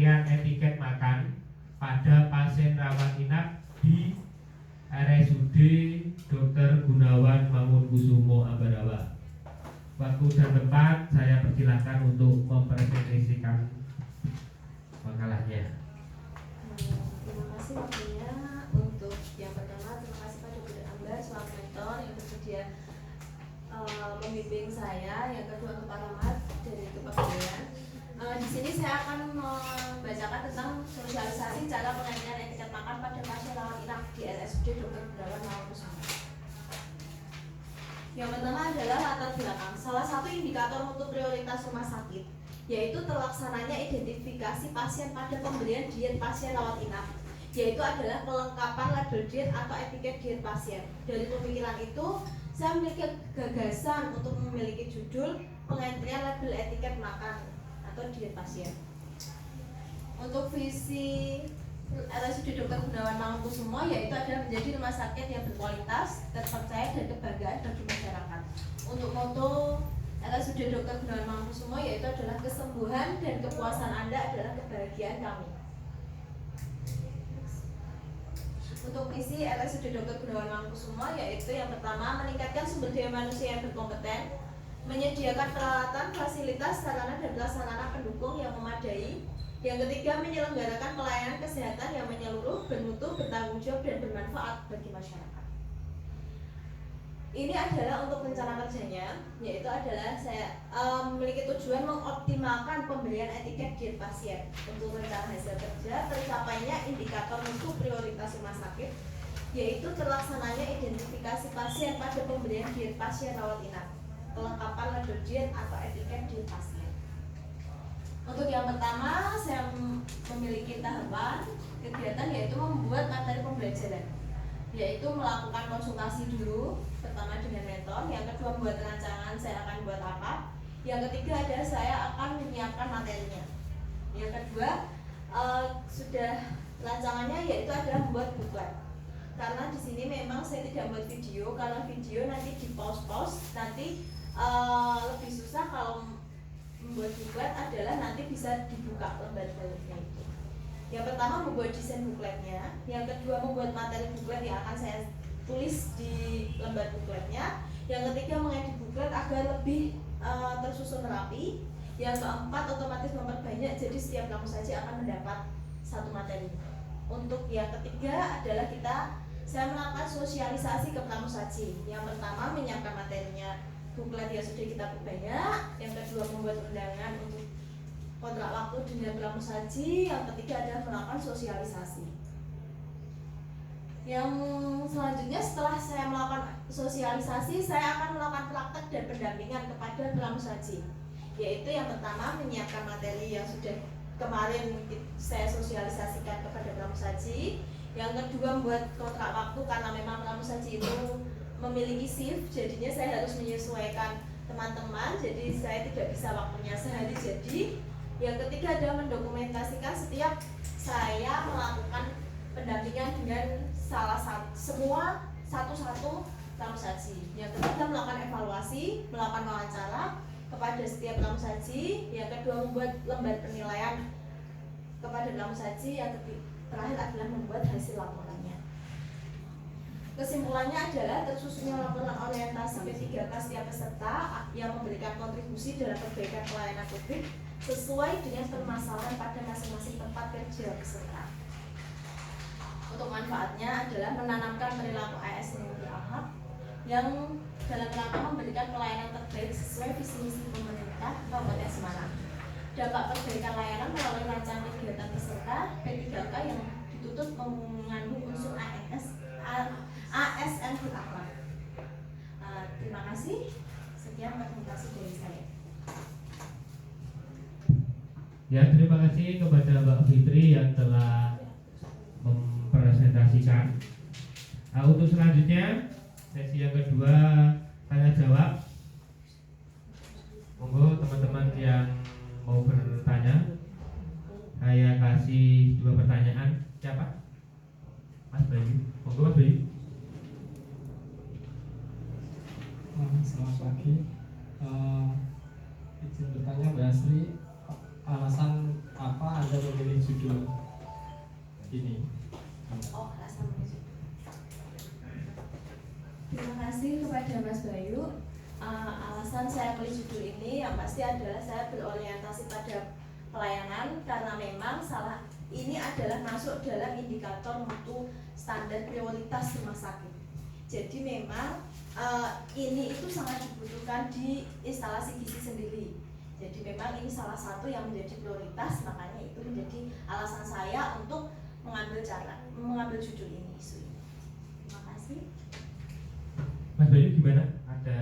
pemberian etiket makan pada pasien rawat inap di RSUD Dr. Gunawan Mangunkusumo Ambarawa. Waktu dan tempat saya persilahkan untuk mempresentasikan makalahnya. Terima kasih waktunya. Untuk yang pertama, terima kasih Pak Dr. Ambar selaku mentor yang bersedia membimbing saya. Yang kedua, untuk Pak Rahmat dari kepegawaian. Di sini saya akan membacakan tentang sosialisasi cara pengendalian etiket makan pada pasien rawat inap di RSUD Dr. Gunawan Mangunkusumo. Yang pertama adalah latar belakang. Salah satu indikator mutu prioritas rumah sakit yaitu terlaksananya identifikasi pasien pada pemberian diet pasien rawat inap, yaitu adalah kelengkapan label diet atau etiket diet pasien. Dari pemikiran itu, saya memiliki gagasan untuk memiliki judul pengendalian label etiket makan atau diet pasien. Untuk visi RSUD Dr. Gunawan Mangunkusumo yaitu adalah menjadi rumah sakit yang berkualitas, terpercaya dan kebanggaan bagi masyarakat. Untuk moto RSUD Dr. Gunawan Mangunkusumo yaitu adalah kesembuhan dan kepuasan Anda adalah kebahagiaan kami. Untuk misi RSUD Dr. Gunawan Mangunkusumo yaitu yang pertama, meningkatkan sumber daya manusia yang berkompeten, menyediakan peralatan, fasilitas, sarana dan prasarana pendukung yang memadai. Yang ketiga, menyelenggarakan pelayanan kesehatan yang menyeluruh, bermutu, bertanggung jawab dan bermanfaat bagi masyarakat. Ini adalah untuk rencana kerjanya, yaitu adalah saya memiliki tujuan mengoptimalkan pemberian etiket diet pasien. Untuk rencana hasil kerja, tercapainya indikator mutu prioritas rumah sakit, yaitu terlaksananya identifikasi pasien pada pemberian diet pasien rawat inap, kelengkapan label diet atau etiket diet pasien. Untuk yang pertama, saya memiliki tahapan kegiatan yaitu membuat materi pembelajaran, yaitu melakukan konsultasi dulu, pertama dengan mentor, yang kedua membuat rancangan saya akan buat apa, yang ketiga adalah saya akan menyiapkan materinya, yang kedua sudah rancangannya yaitu adalah membuat buklet. Karena di sini memang saya tidak membuat video, karena video nanti di pause nanti lebih susah. Kalau membuat buklet adalah nanti bisa dibuka lembar-lembarnya itu. Yang pertama membuat desain bukletnya, yang kedua membuat materi buklet yang akan saya tulis di lembar bukletnya, yang ketiga mengedit buklet agar lebih tersusun rapi, yang keempat otomatis memperbanyak, jadi setiap tamu saja akan mendapat satu materi. Untuk yang ketiga adalah saya melakukan sosialisasi ke tamu saji. Yang pertama menyiapkan materinya, buklet yang sudah kita perbanyak, yang kedua membuat undangan untuk kontrak waktu dengan pramusaji, yang ketiga adalah melakukan sosialisasi. Yang selanjutnya setelah saya melakukan sosialisasi, saya akan melakukan praktek dan pendampingan kepada pramusaji, yaitu yang pertama menyiapkan materi yang sudah kemarin saya sosialisasikan kepada pramusaji, yang kedua membuat kontrak waktu karena memang pramusaji itu memiliki shift, jadinya saya harus menyesuaikan teman-teman, jadi saya tidak bisa waktunya sehari jadi. Yang ketiga adalah mendokumentasikan setiap saya melakukan pendampingan dengan semua satu-satu pramusaji. Yang ketiga melakukan evaluasi, melakukan wawancara kepada setiap pramusaji. Yang kedua membuat lembar penilaian kepada pramusaji. Yang terakhir adalah membuat hasil laporannya. Kesimpulannya adalah tersusunnya laporan orientasi P3K setiap peserta yang memberikan kontribusi dalam perbaikan pelayanan publik sesuai dengan permasalahan pada masing-masing tempat kerja peserta. Untuk manfaatnya adalah menanamkan perilaku ASN yang berakhlak yang dalam rangka memberikan pelayanan terbaik sesuai visi misi pemerintah Kabupaten Semarang. Dampak perbaikan layanan melalui rancangan kegiatan peserta P3K yang ditutup mengandung unsur ASN berakhlak. Terima kasih. Sekian presentasi dari saya. Ya, terima kasih kepada Mbak Fitri yang telah mempresentasikan. Untuk selanjutnya sesi yang kedua tanya jawab. Monggo teman-teman yang mau bertanya, saya kasih 2 pertanyaan. Siapa? Mas Bayu. Monggo Mas Bayu. Selamat pagi. Izin bertanya Mbak Asri, alasan apa Anda memilih judul ini. Oh, rasa menuju. Terima kasih kepada Mas Bayu. Alasan saya pilih judul ini yang pasti adalah saya berorientasi pada pelayanan karena memang ini adalah masuk dalam indikator mutu standar prioritas rumah sakit. Jadi memang ini itu sangat dibutuhkan di instalasi gizi sendiri. Jadi memang ini salah satu yang menjadi prioritas, makanya itu menjadi alasan saya untuk mengambil judul ini, isu ini. Terima kasih. Mas Bayu gimana? Ada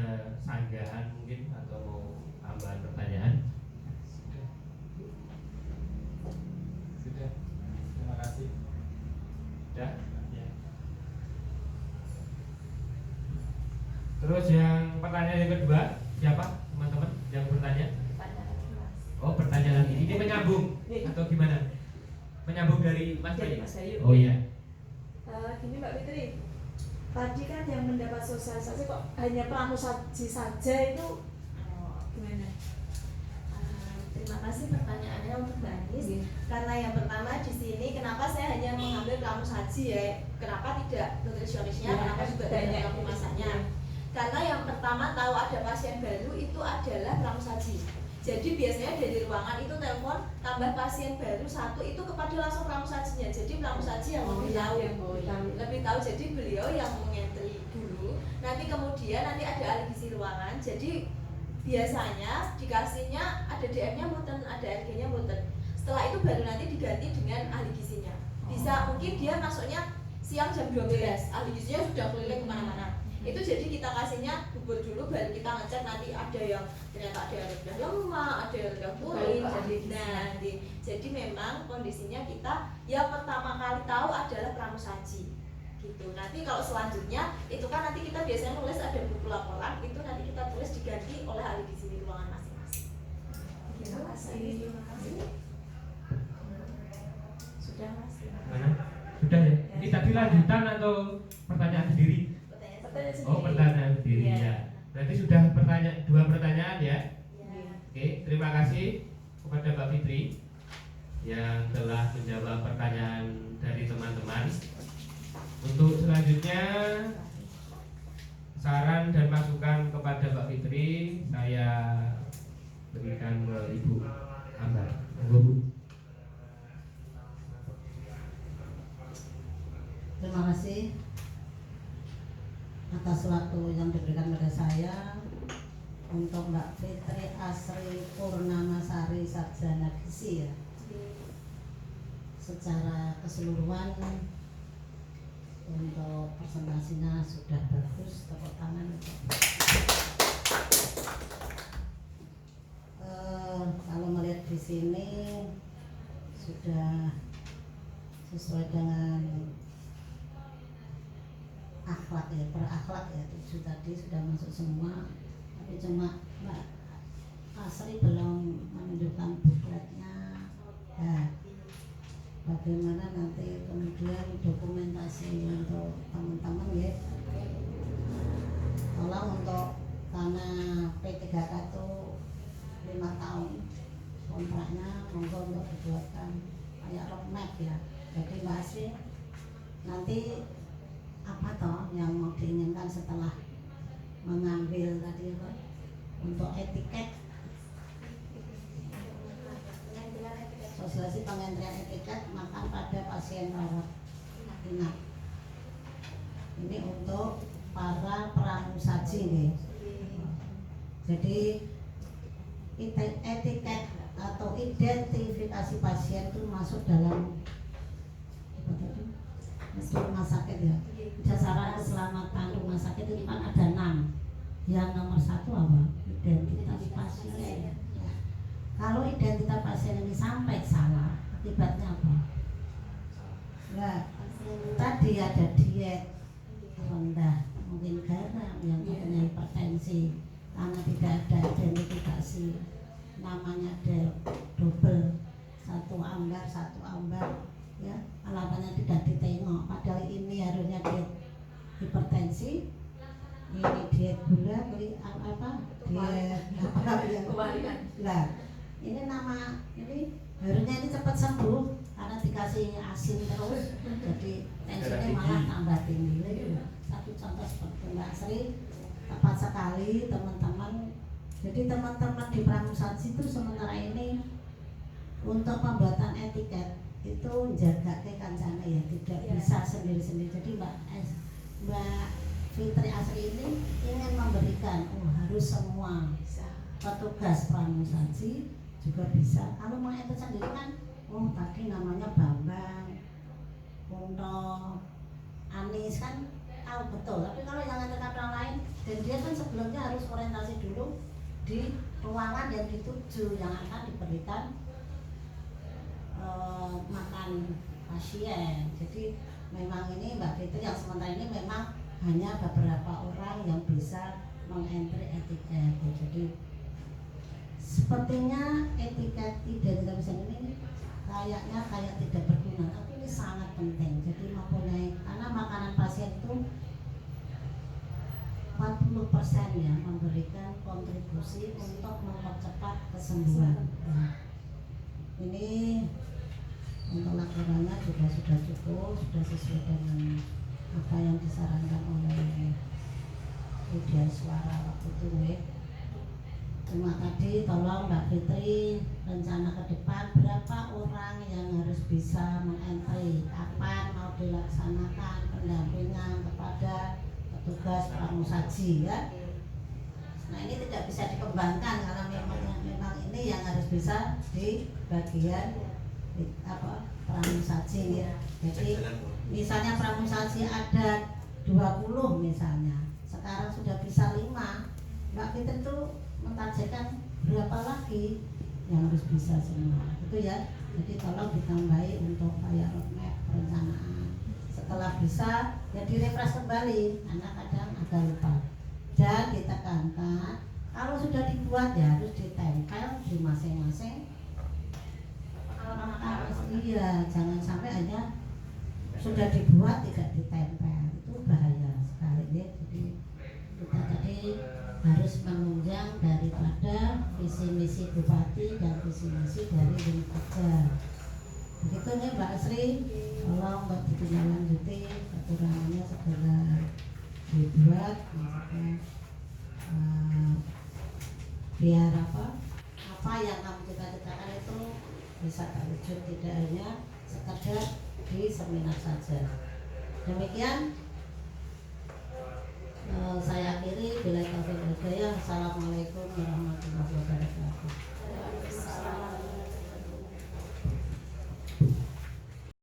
sanggahan mungkin atau mau tambahan pertanyaan? Sudah. Terima kasih. Sudah? Ya. Terus yang pertanyaan yang kedua, siapa teman-teman yang bertanya? Oh, bertanya lagi. Ini menyambung atau gimana? Menyambung dari Mas Bayu? Oh iya. Gini Mbak Fitri, tadi kan yang mendapat sosialisasi kok hanya pramusaji saja itu gimana? Terima kasih pertanyaannya untuk Mbak Anis. Karena yang pertama di sini kenapa saya hanya mengambil pramusaji ya? Kenapa tidak nutrisionisnya? Kenapa juga tidak pemasakannya? Karena yang pertama tahu ada pasien baru itu adalah pramusaji. Jadi biasanya dari ruangan itu telepon tambah pasien baru satu itu kepada langsung pramusajinya. Jadi pramusaji yang lebih tahu. Jadi beliau yang mengentri dulu. Nanti kemudian nanti ada ahli gizi ruangan. Jadi biasanya dikasihnya ada DM-nya muten, ada RG-nya muten. Setelah itu baru nanti diganti dengan ahli gizinya. Bisa mungkin dia masuknya siang jam 12, ahli gizinya sudah keliling kemana-mana. Itu jadi kita kasihnya bubur dulu baru kita ngecek nanti ada yang ternyata ada yang rendah lemak, ada yang rendah purin. Jadi memang kondisinya kita yang pertama kali tahu adalah pramusaji gitu. Nanti kalau selanjutnya itu kan nanti kita biasanya nulis ada buku laporan, itu nanti kita tulis diganti oleh ahli gizi di ruangan masing-masing. Terima kasih. Sudah Mas. Mana? Sudah ya? Ini tadi lanjutan atau pertanyaan sendiri? Oh, pertanyaan sendiri ya. Berarti sudah dua pertanyaan ya? Oke, terima kasih kepada Mbak Fitri yang telah menjawab pertanyaan dari teman-teman. Untuk selanjutnya saran dan masukan kepada Mbak Fitri saya berikan ke Ibu Ambar. Bu. Terima kasih atas waktu yang diberikan pada saya untuk Mbak Fitri Asri Purnamasari Sarjana Gizi ya. Secara keseluruhan untuk presentasinya sudah bagus, tepuk tangan. Kalau melihat di sini sudah sesuai dengan akhlak ya, berakhlak ya, 7 tadi sudah masuk semua, tapi cuma Mbak Asri belum menunjukkan bukletnya. Nah, bagaimana nanti kemudian dokumentasi untuk teman-teman ya. Tolong untuk karena P3K itu 5 tahun kontraknya, monggo untuk dibuatkan kayak roadmap ya. Jadi Mbak Asri nanti apa toh yang mau diinginkan setelah mengambil tadi apa untuk etiket sosialisasi pengendalian etiket makan pada pasien rawat inap. Ini untuk para pramusaji nih. Jadi etiket atau identifikasi pasien itu masuk dalam apa tadi? Rumah sakit ya. Sasaran keselamatan rumah sakit itu kan ada 6. Yang nomor 1 apa? Identitas pasien. Kalau identitas pasien ini sampai salah, akibatnya apa? Nah, tadi ada diet rendah, mungkin garam yang katanya hipertensi, karena tidak ada identifikasi, namanya double, 1 ambar, ya, alamannya tidak ditengok. Padahal ini harusnya diet hipertensi, ini diet gula, diet lah, ini harusnya ini cepat sembuh karena dikasih asin terus jadi tensinya malah tambah tinggi. Satu contoh seperti Mbak Sri, tepat sekali teman-teman. Jadi teman-teman di Pramusaji itu sementara ini untuk pembuatan etiket itu jaga ke kancane ya, tidak bisa sendiri-sendiri. Jadi Mbak Fitri Asri ini ingin memberikan, harus semua petugas Pramusaji juga bisa. Kalau mau etiket sendiri kan, tadi namanya Bambang, Kunto, Anis kan tahu betul. Tapi kalau yang etiket orang lain, dan dia kan sebelumnya harus orientasi dulu di ruangan yang dituju yang akan diberikan makan pasien. Jadi memang ini Mbak Fitri yang sementara ini memang hanya beberapa orang yang bisa mengentry etiket. Jadi sepertinya etiket identitas ini kayaknya kayak tidak berguna, tapi ini sangat penting. Jadi mempunyai, karena makanan pasien itu 40% ya memberikan kontribusi untuk mempercepat kesembuhan. Nah, ini untuk laporannya juga sudah cukup, sudah sesuai dengan apa yang disarankan oleh media suara waktu itu. Cuma tadi tolong Mbak Fitri rencana ke depan berapa orang yang harus bisa mengentry, kapan mau dilaksanakan pendampingan kepada petugas Pramusaji ya. Nah ini tidak bisa dikembangkan karena memang ini yang harus bisa di bagian Pramusaji ya. Jadi misalnya Pramusaji ada 20 misalnya, sekarang sudah bisa 5. Mbak Fitri itu mentargetkan berapa lagi yang harus bisa semua itu ya. Jadi tolong ditambahi untuk kayak roadmap perencanaan. Setelah bisa ya direfresh kembali karena kadang agak lupa, dan ditekankan kalau sudah dibuat ya harus ditempel di masing-masing. Iya, jangan sampai hanya sudah dibuat tidak ditempel, itu bahaya sekali ya. Jadi kita tadi harus menunjang daripada visi misi Bupati dan visi misi dari unit kerja. Begitu nih Mbak Sri, tolong Mbak ditindaklanjuti kekurangannya segera dibuat, maksudnya biar apa yang kamu cita-citakan itu bisa terwujud, tidak hanya sekedar di seminar saja. Demikian saya akhiri. Bila taufiq wal hidayah. Assalamualaikum warahmatullahi wabarakatuh.